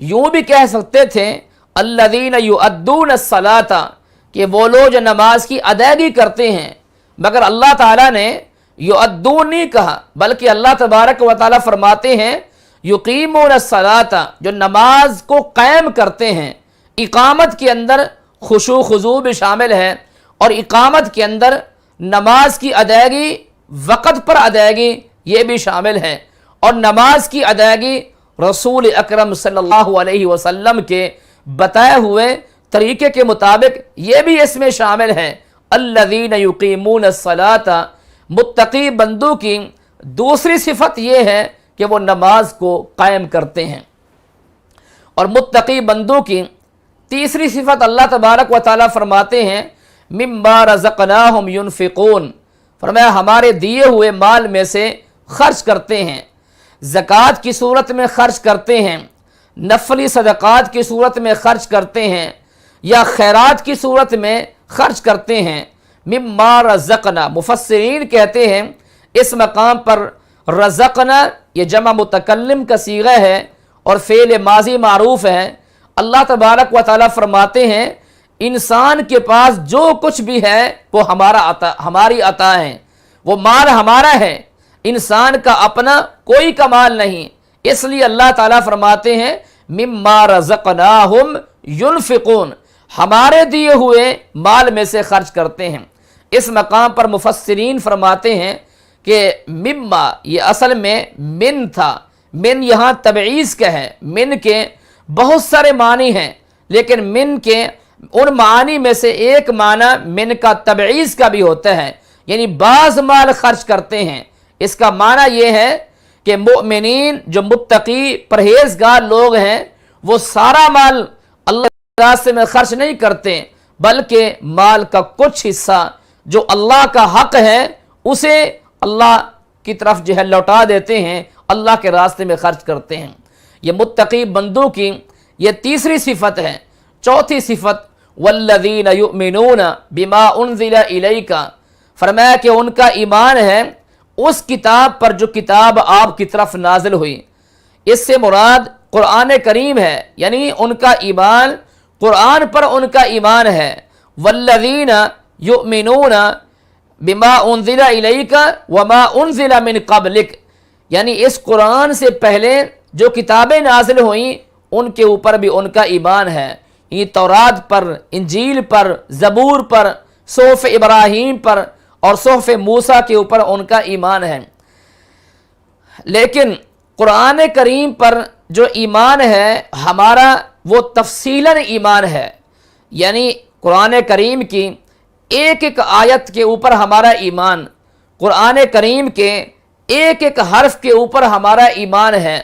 یوں بھی کہہ سکتے تھے الذین یؤدون الصلاۃ، کہ وہ لوگ جو نماز کی ادائیگی کرتے ہیں، مگر اللہ تعالیٰ نے یؤدون نہیں کہا، بلکہ اللہ تبارک و تعالیٰ فرماتے ہیں یقیمون الصلاۃ، جو نماز کو قائم کرتے ہیں۔ اقامت کے اندر خشوع خضوع بھی شامل ہے، اور اقامت کے اندر نماز کی ادائیگی، وقت پر ادائیگی یہ بھی شامل ہے، اور نماز کی ادائیگی رسول اکرم صلی اللہ علیہ وسلم کے بتائے ہوئے طریقے کے مطابق یہ بھی اس میں شامل ہے۔ الذین یقیمون الصلاۃ، متقی بندوں کی دوسری صفت یہ ہے کہ وہ نماز کو قائم کرتے ہیں۔ اور متقی بندوں کی تیسری صفت اللہ تبارک و تعالیٰ فرماتے ہیں مما رزقناہم ینفقون، فرمایا ہمارے دیے ہوئے مال میں سے خرچ کرتے ہیں، زکوٰۃ کی صورت میں خرچ کرتے ہیں، نفلی صدقات کی صورت میں خرچ کرتے ہیں، یا خیرات کی صورت میں خرچ کرتے ہیں۔ مما رزقنا، مفسرین کہتے ہیں اس مقام پر رزقنا یہ جمع متکلم کا صیغہ ہے اور فعل ماضی معروف ہے۔ اللہ تبارک و تعالیٰ فرماتے ہیں انسان کے پاس جو کچھ بھی ہے وہ ہماری عطا ہے، وہ مال ہمارا ہے، انسان کا اپنا کوئی کمال نہیں۔ اس لیے اللہ تعالیٰ فرماتے ہیں مما رزقناہم ینفقون، ہمارے دیے ہوئے مال میں سے خرچ کرتے ہیں۔ اس مقام پر مفسرین فرماتے ہیں کہ مما یہ اصل میں من تھا، من یہاں تبعیض کا ہے، من کے بہت سارے معنی ہیں، لیکن من کے ان معنی میں سے ایک معنی من کا تبعیض کا بھی ہوتا ہے، یعنی بعض مال خرچ کرتے ہیں۔ اس کا معنی یہ ہے کہ مؤمنین جو متقی پرہیزگار لوگ ہیں وہ سارا مال اللہ کے راستے میں خرچ نہیں کرتے، بلکہ مال کا کچھ حصہ جو اللہ کا حق ہے اسے اللہ کی طرف جو ہے لوٹا دیتے ہیں، اللہ کے راستے میں خرچ کرتے ہیں۔ یہ متقی بندوں کی یہ تیسری صفت ہے۔ چوتھی صفت والذین یؤمنون بما انزل الیک، فرمایا کہ ان کا ایمان ہے اس کتاب پر جو کتاب آپ کی طرف نازل ہوئی۔ اس سے مراد قرآن کریم ہے، یعنی ان کا ایمان قرآن پر ان کا ایمان ہے۔ والذین یؤمنون بما انزل الیک وما انزل من قبلک، یعنی اس قرآن سے پہلے جو کتابیں نازل ہوئیں ان کے اوپر بھی ان کا ایمان ہے، یہ تورات پر، انجیل پر، زبور پر، صحف ابراہیم پر اور صحف موسیٰ کے اوپر ان کا ایمان ہے۔ لیکن قرآن کریم پر جو ایمان ہے ہمارا وہ تفصیلاً ایمان ہے، یعنی قرآن کریم کی ایک ایک آیت کے اوپر ہمارا ایمان، قرآن کریم کے ایک ایک حرف کے اوپر ہمارا ایمان ہے،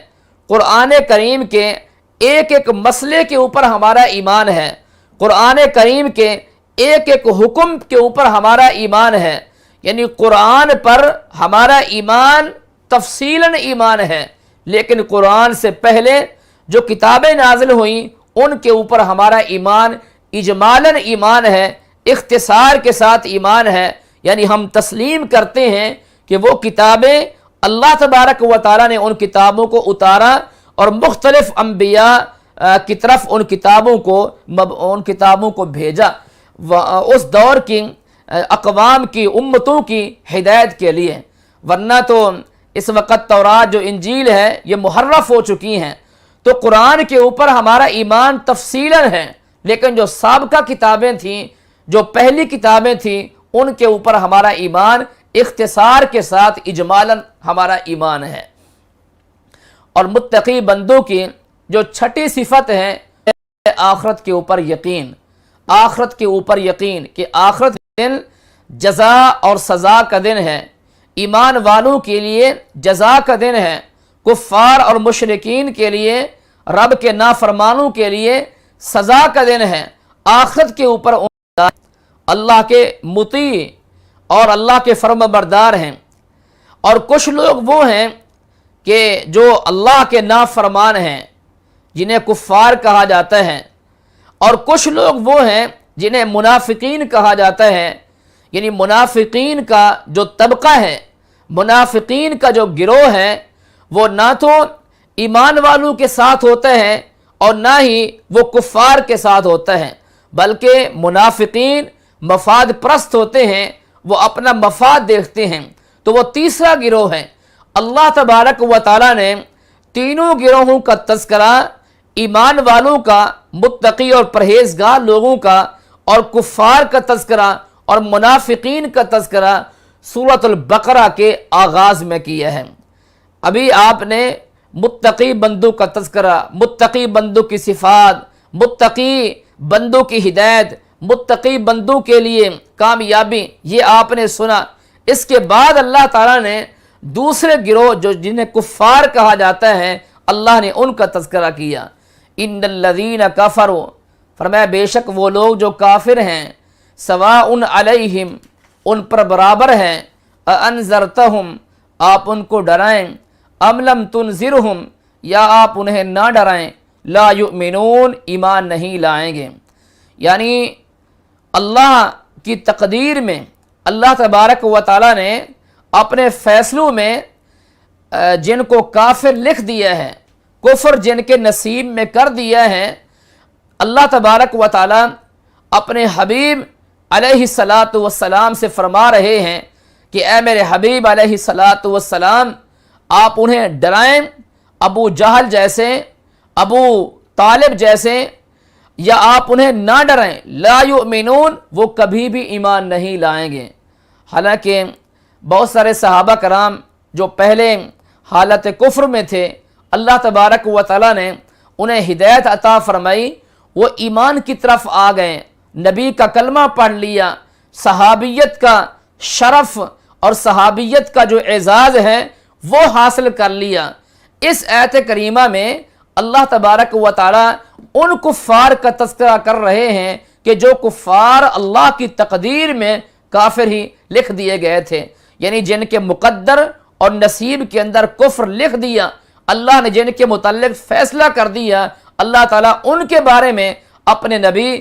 قرآن کریم کے ایک ایک مسئلے کے اوپر ہمارا ایمان ہے، قرآن کریم کے ایک ایک حکم کے اوپر ہمارا ایمان ہے، یعنی قرآن پر ہمارا ایمان تفصیلاً ایمان ہے۔ لیکن قرآن سے پہلے جو کتابیں نازل ہوئیں ان کے اوپر ہمارا ایمان اجمالاً ایمان ہے، اختصار کے ساتھ ایمان ہے، یعنی ہم تسلیم کرتے ہیں کہ وہ کتابیں اللہ تبارک و تعالیٰ نے ان کتابوں کو اتارا اور مختلف انبیاء کی طرف ان کتابوں کو بھیجا اس دور کی اقوام کی امتوں کی ہدایت کے لیے، ورنہ تو اس وقت تورات جو انجیل ہے یہ محرف ہو چکی ہیں۔ تو قرآن کے اوپر ہمارا ایمان تفصیلاً ہے، لیکن جو سابقہ کتابیں تھیں، جو پہلی کتابیں تھیں، ان کے اوپر ہمارا ایمان اختصار کے ساتھ اجمالاً ہمارا ایمان ہے۔ اور متقی بندوں کی جو چھٹی صفت ہے آخرت کے اوپر یقین، آخرت کے اوپر یقین کہ آخرت دن جزا اور سزا کا دن ہے، ایمان والوں کے لیے جزا کا دن ہے، کفار اور مشرکین کے لیے، رب کے نافرمانوں کے لیے سزا کا دن ہے۔ آخرت کے اوپر اللہ کے مطیع اور اللہ کے فرم بردار ہیں، اور کچھ لوگ وہ ہیں کہ جو اللہ کے نافرمان ہیں جنہیں کفار کہا جاتا ہے، اور کچھ لوگ وہ ہیں جنہیں منافقین کہا جاتا ہے، یعنی منافقین کا جو طبقہ ہے، منافقین کا جو گروہ ہے وہ نہ تو ایمان والوں کے ساتھ ہوتا ہے اور نہ ہی وہ کفار کے ساتھ ہوتا ہے، بلکہ منافقین مفاد پرست ہوتے ہیں، وہ اپنا مفاد دیکھتے ہیں۔ تو وہ تیسرا گروہ ہے۔ اللہ تبارک و تعالیٰ نے تینوں گروہوں کا تذکرہ، ایمان والوں کا، متقی اور پرہیزگار لوگوں کا، اور کفار کا تذکرہ اور منافقین کا تذکرہ سورۃ البقرہ کے آغاز میں کیا ہے۔ ابھی آپ نے متقی بندوں کا تذکرہ، متقی بندوں کی صفات، متقی بندوں کی ہدایت، متقی بندوں کے لیے کامیابی، یہ آپ نے سنا۔ اس کے بعد اللہ تعالیٰ نے دوسرے گروہ جو جنہیں کفار کہا جاتا ہے، اللہ نے ان کا تذکرہ کیا۔ ان الذین کفروا، فرمایا بے شک وہ لوگ جو کافر ہیں، سواء علیہم، ان پر برابر ہیں، انذرتہم، آپ ان کو ڈرائیں، ام لم تنذرہم، یا آپ انہیں نہ ڈرائیں، لا یؤمنون، ایمان نہیں لائیں گے۔ یعنی اللہ کی تقدیر میں اللہ تبارک و تعالیٰ نے اپنے فیصلوں میں جن کو کافر لکھ دیا ہے، کفر جن کے نصیب میں کر دیا ہے، اللہ تبارک و تعالیٰ اپنے حبیب علیہ الصلاۃ والسلام سے فرما رہے ہیں کہ اے میرے حبیب علیہ الصلاۃ والسلام، آپ انہیں ڈرائیں، ابو جہل جیسے، ابو طالب جیسے، یا آپ انہیں نہ ڈرائیں، لا یؤمنون، وہ کبھی بھی ایمان نہیں لائیں گے۔ حالانکہ بہت سارے صحابہ کرام جو پہلے حالت کفر میں تھے، اللہ تبارک و تعالیٰ نے انہیں ہدایت عطا فرمائی، وہ ایمان کی طرف آ گئے، نبی کا کلمہ پڑھ لیا، صحابیت کا شرف اور صحابیت کا جو اعزاز ہے وہ حاصل کر لیا۔ اس آیت کریمہ میں اللہ تبارک و تعالیٰ ان کفار کا تذکرہ کر رہے ہیں کہ جو کفار اللہ کی تقدیر میں کافر ہی لکھ دیے گئے تھے، یعنی جن کے مقدر اور نصیب کے اندر کفر لکھ دیا، اللہ نے جن کے متعلق فیصلہ کر دیا، اللہ تعالیٰ ان کے بارے میں اپنے نبی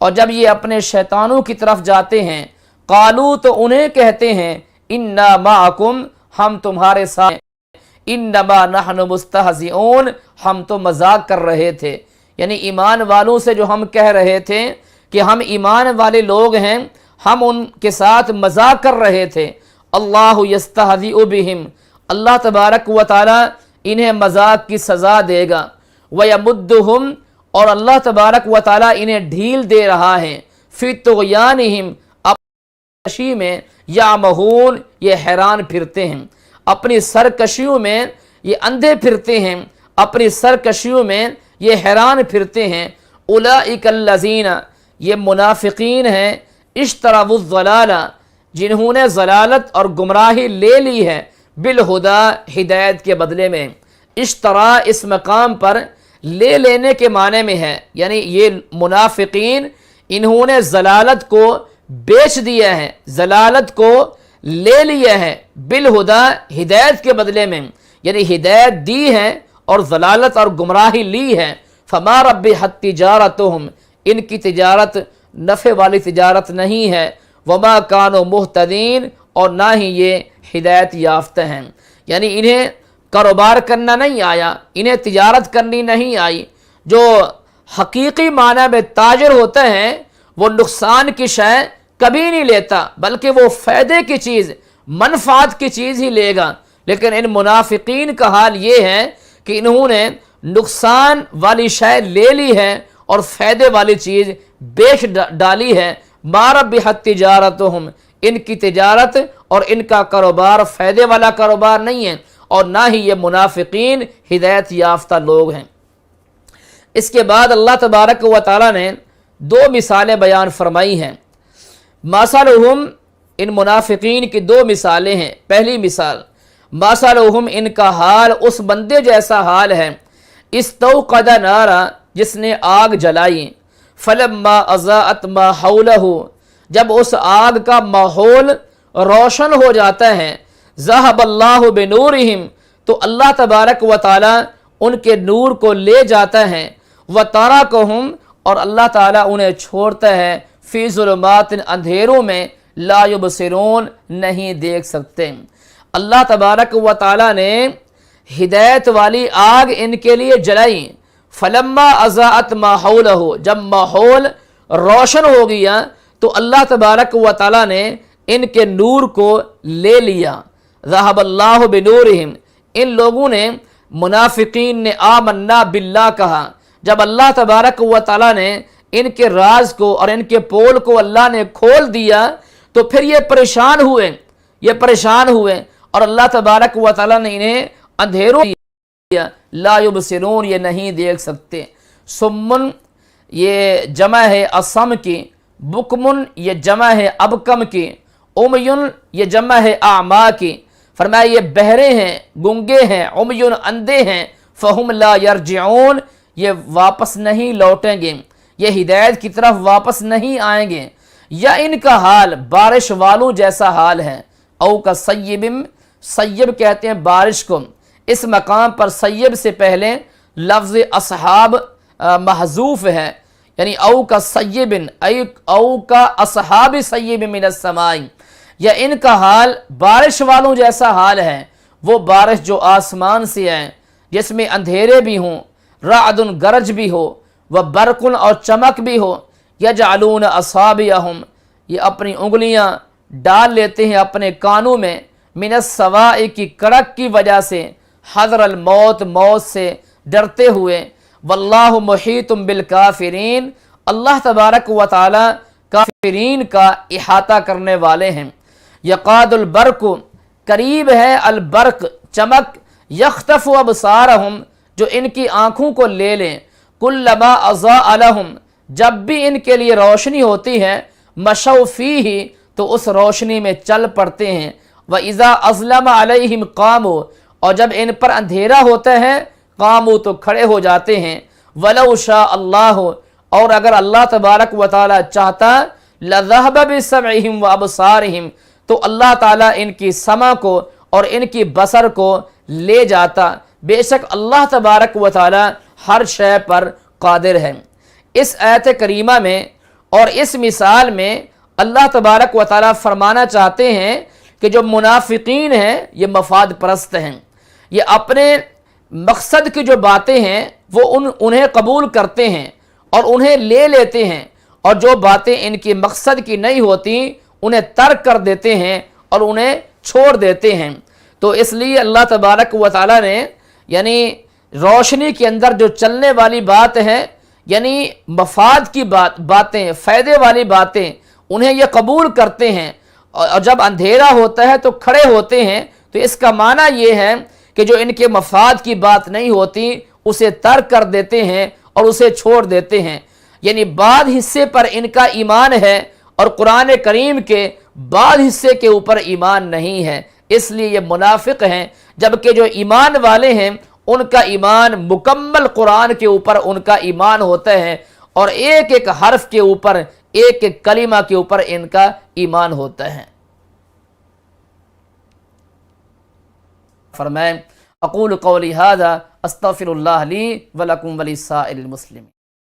اور جب یہ اپنے شیطانوں کی طرف جاتے ہیں قالو تو انہیں کہتے ہیں انا معکم ہم تمہارے ساتھ ہیں، انما نحن مستہزئون ہم تو مذاق کر رہے تھے، یعنی ایمان والوں سے جو ہم کہہ رہے تھے کہ ہم ایمان والے لوگ ہیں، ہم ان کے ساتھ مذاق کر رہے تھے۔ اللہ یستہزئ بہم، اللہ تبارک و تعالی انہیں مذاق کی سزا دے گا، ویمدہم اور اللہ تبارک و تعالی انہیں ڈھیل دے رہا ہے، فی طغیانہم سرکشی میں، یعمہون یہ حیران پھرتے ہیں، اپنی سرکشیوں میں یہ اندھے پھرتے ہیں، اپنی سرکشیوں میں یہ حیران پھرتے ہیں۔ اولئک الذین یہ منافقین ہیں، اشتروا الضلالہ جنہوں نے ضلالت اور گمراہی لے لی ہے، بالہدا ہدایت کے بدلے میں۔ اشترا اس مقام پر لے لینے کے معنی میں ہے، یعنی یہ منافقین انہوں نے ضلالت کو بیچ دیا ہے، ضلالت کو لے لیا ہے، بالہدا ہدایت کے بدلے میں، یعنی ہدایت دی ہے اور ضلالت اور گمراہی لی ہے۔ فما ربحت تجارتہم ان کی تجارت نفع والی تجارت نہیں ہے، وما کانوا مہتدین اور نہ ہی یہ ہدایت یافتہ ہیں، یعنی انہیں کاروبار کرنا نہیں آیا، انہیں تجارت کرنی نہیں آئی۔ جو حقیقی معنی میں تاجر ہوتا ہے وہ نقصان کی شے کبھی نہیں لیتا، بلکہ وہ فائدے کی چیز، منفعت کی چیز ہی لے گا۔ لیکن ان منافقین کا حال یہ ہے کہ انہوں نے نقصان والی شے لے لی ہے اور فائدے والی چیز بیچ ڈالی ہے۔ ما ربحت تجارتہم ان کی تجارت اور ان کا کاروبار فائدے والا کاروبار نہیں ہے، اور نہ ہی یہ منافقین ہدایت یافتہ لوگ ہیں۔ اس کے بعد اللہ تبارک و تعالی نے دو مثالیں بیان فرمائی ہیں۔ مثلہم ان منافقین کی دو مثالیں ہیں۔ پہلی مثال مثلہم ان کا حال اس بندے جیسا حال ہے، استوقد نارا جس نے آگ جلائی، فلما اضاءت ما حولہ جب اس آگ کا ماحول روشن ہو جاتا ہے، ذہب اللہ بنورہم تو اللہ تبارک و تعالی ان کے نور کو لے جاتا ہے، وترکہم اور اللہ تعالی انہیں چھوڑتا ہے، فی ظلمات اندھیروں میں، لا یبصرون نہیں دیکھ سکتے۔ اللہ تبارک و تعالی نے ہدایت والی آگ ان کے لیے جلائی، فلما اضاءت ما حولہ جب ماحول روشن ہو گیا تو اللہ تبارک و تعالی نے ان کے نور کو لے لیا۔ ذہب اللہ بنورہم ان لوگوں نے، منافقین نے آمنا باللہ کہا، جب اللہ تبارک و تعالی نے ان کے راز کو اور ان کے پول کو اللہ نے کھول دیا تو پھر یہ پریشان ہوئے اور اللہ تبارک و تعالی نے انہیں اندھیروں دیا، لا یبصرون یہ نہیں دیکھ سکتے۔ سمن یہ جمع ہے اصم کی، بکمن یہ جمع ہے ابکم کی، امیون یہ جمع ہے اعما کی۔ فرمایا یہ بہرے ہیں، گنگے ہیں، امیون اندھے ہیں، فہم لا یرجعون یہ واپس نہیں لوٹیں گے، یہ ہدایت کی طرف واپس نہیں آئیں گے۔ یا ان کا حال بارش والوں جیسا حال ہے، او کا سیبم، سیب کہتے ہیں بارش کو۔ اس مقام پر سیب سے پہلے لفظ اصحاب محذوف ہے، یعنی او کا سیبن او کا اصحاب سیب من السماء، یا ان کا حال بارش والوں جیسا حال ہے، وہ بارش جو آسمان سے ہے جس میں اندھیرے بھی ہوں، رعد گرج بھی ہو، و برقن اور چمک بھی ہو، یجعلون اصابعہم یہ اپنی انگلیاں ڈال لیتے ہیں اپنے کانوں میں، من السواء کی کڑک کی وجہ سے، حذر الموت موت سے ڈرتے ہوئے، واللہ محیط بالکافرین اللہ تبارک و تعالی کافرین کا احاطہ کرنے والے ہیں۔ یقاد البرق قریب ہے البرق چمک، یخطف ابصارہم جو ان کی آنکھوں کو لے لیں، کلما اضاء لہم جب بھی ان کے لیے روشنی ہوتی ہے، مشوا فیہ تو اس روشنی میں چل پڑتے ہیں، وَإِذَا أَظْلَمَ عَلَيْهِمْ قَامُوا اور جب ان پر اندھیرا ہوتا ہے قاموا تو کھڑے ہو جاتے ہیں، وَلَوْ شَاءَ اللَّهُ اور اگر اللہ تبارک و تعالی چاہتا، لَذَهَبَ بِسَمْعِهِمْ وَأَبْصَارِهِمْ تو اللہ تعالیٰ ان کی سمع کو اور ان کی بصر کو لے جاتا، بے شک اللہ تبارک و تعالی ہر شے پر قادر ہے۔ اس آیت کریمہ میں اور اس مثال میں اللہ تبارک و تعالیٰ فرمانا چاہتے ہیں کہ جو منافقین ہیں یہ مفاد پرست ہیں، یہ اپنے مقصد کی جو باتیں ہیں وہ انہیں قبول کرتے ہیں اور انہیں لے لیتے ہیں، اور جو باتیں ان کی مقصد کی نہیں ہوتی انہیں ترک کر دیتے ہیں اور انہیں چھوڑ دیتے ہیں۔ تو اس لیے اللہ تبارک و تعالیٰ نے یعنی روشنی کے اندر جو چلنے والی بات ہے، یعنی مفاد کی باتیں، فائدے والی باتیں، انہیں یہ قبول کرتے ہیں، اور جب اندھیرا ہوتا ہے تو کھڑے ہوتے ہیں۔ تو اس کا معنی یہ ہے کہ جو ان کے مفاد کی بات نہیں ہوتی اسے ترک کر دیتے ہیں اور اسے چھوڑ دیتے ہیں، یعنی بعض حصے پر ان کا ایمان ہے اور قرآن کریم کے بعض حصے کے اوپر ایمان نہیں ہے، اس لیے یہ منافق ہیں۔ جبکہ جو ایمان والے ہیں ان کا ایمان مکمل قرآن کے اوپر ان کا ایمان ہوتا ہے، اور ایک ایک حرف کے اوپر، ایک ایک کلمہ کے اوپر ان کا ایمان ہوتا ہے۔ فرمائیں اقول قولی ھذا استغفر اللہ لی ولکم ولسائر المسلمین۔